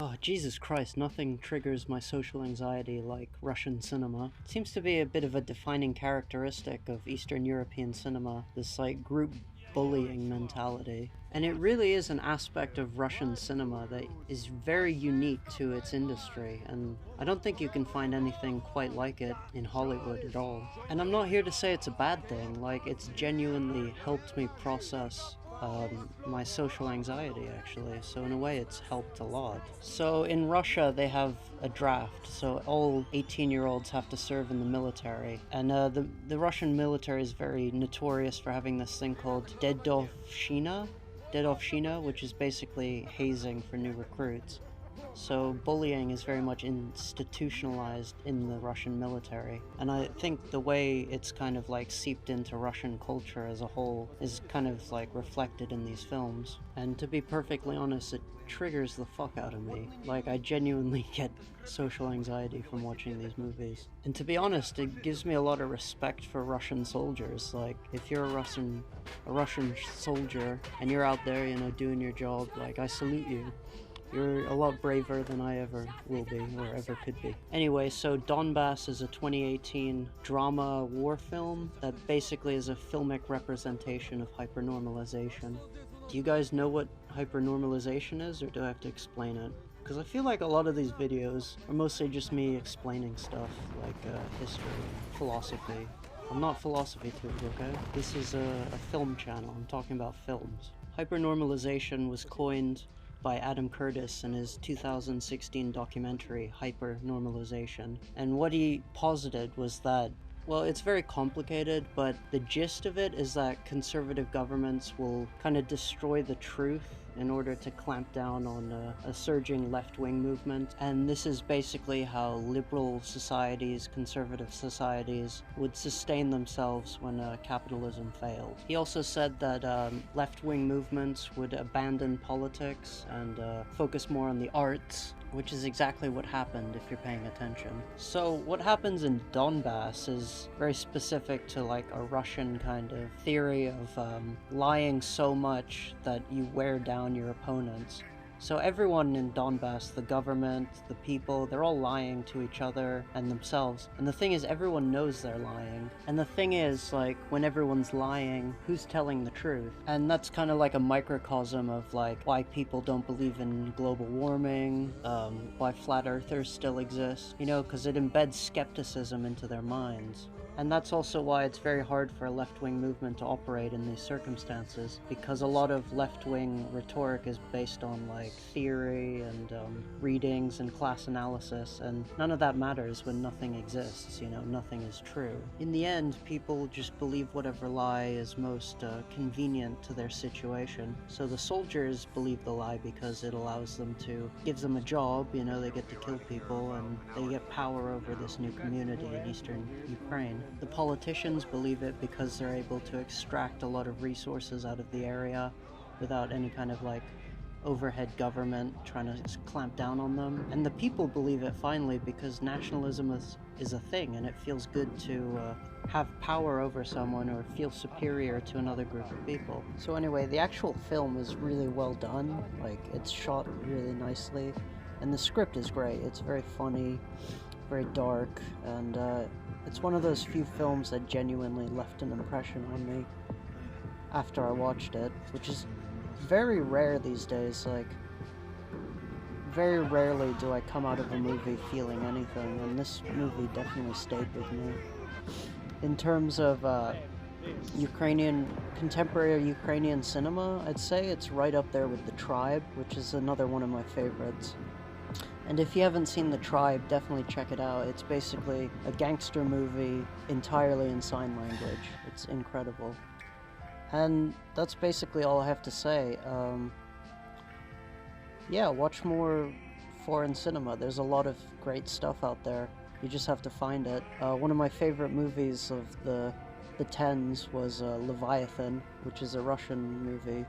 Oh, Jesus Christ, nothing triggers my social anxiety like Russian cinema. It seems to be a bit of a defining characteristic of Eastern European cinema, this like group bullying mentality. And it really is an aspect of Russian cinema that is very unique to its industry, and I don't think you can find anything quite like it in Hollywood at all. And I'm not here to say it's a bad thing, like, it's genuinely helped me process my social anxiety, actually, so in a way it's helped a lot. So in Russia they have a draft, so all 18-year-olds have to serve in the military, and the Russian military is very notorious for having this thing called Dedovshina, which is basically hazing for new recruits. So bullying is very much institutionalized in the Russian military, and I think the way it's kind of like seeped into Russian culture as a whole is kind of like reflected in these films. And to be perfectly honest, it triggers the fuck out of me. Like, I genuinely get social anxiety from watching these movies. And to be honest, it gives me a lot of respect for Russian soldiers. Like, if you're a Russian soldier and you're out there, doing your job, like, I salute you. You're a lot braver than I ever will be, or ever could be. Anyway, so Donbass is a 2018 drama war film that basically is a filmic representation of hypernormalization. Do you guys know what hypernormalization is, or do I have to explain it? Because I feel like a lot of these videos are mostly just me explaining stuff, like history and philosophy. I'm not philosophy tube, okay? This is a film channel. I'm talking about films. Hypernormalization was coined by Adam Curtis in his 2016 documentary Hypernormalization. And what he posited was that, well, it's very complicated, but the gist of it is that conservative governments will kind of destroy the truth in order to clamp down on a surging left-wing movement. And this is basically how liberal societies, conservative societies, would sustain themselves when capitalism failed. He also said that left-wing movements would abandon politics and focus more on the arts, which is exactly what happened if you're paying attention. So what happens in Donbass is very specific to like a Russian kind of theory of lying so much that you wear down your opponents. So everyone in Donbass, the government, the people, they're all lying to each other and themselves. And the thing is, everyone knows they're lying. And the thing is, like, when everyone's lying, who's telling the truth? And that's kind of like a microcosm of, like, why people don't believe in global warming, why flat earthers still exist, because it embeds skepticism into their minds. And that's also why it's very hard for a left-wing movement to operate in these circumstances, because a lot of left-wing rhetoric is based on like theory and readings and class analysis, and none of that matters when nothing exists, nothing is true. In the end, people just believe whatever lie is most convenient to their situation. So the soldiers believe the lie because it allows them gives them a job, they get to kill people, and they get power over this new community in eastern Ukraine. The politicians believe it because they're able to extract a lot of resources out of the area without any kind of like overhead government trying to clamp down on them. And the people believe it finally because nationalism is a thing, and it feels good to have power over someone or feel superior to another group of people. So anyway, the actual film is really well done. Like, it's shot really nicely, and the script is great. It's very funny, very dark, and it's one of those few films that genuinely left an impression on me after I watched it, which is very rare these days. Like, very rarely do I come out of a movie feeling anything, and this movie definitely stayed with me. In terms of contemporary Ukrainian cinema, I'd say it's right up there with The Tribe, which is another one of my favorites. And if you haven't seen The Tribe, definitely check it out. It's basically a gangster movie entirely in sign language. It's incredible. And that's basically all I have to say. Yeah, watch more foreign cinema. There's a lot of great stuff out there. You just have to find it. One of my favorite movies of the 10s was Leviathan, which is a Russian movie.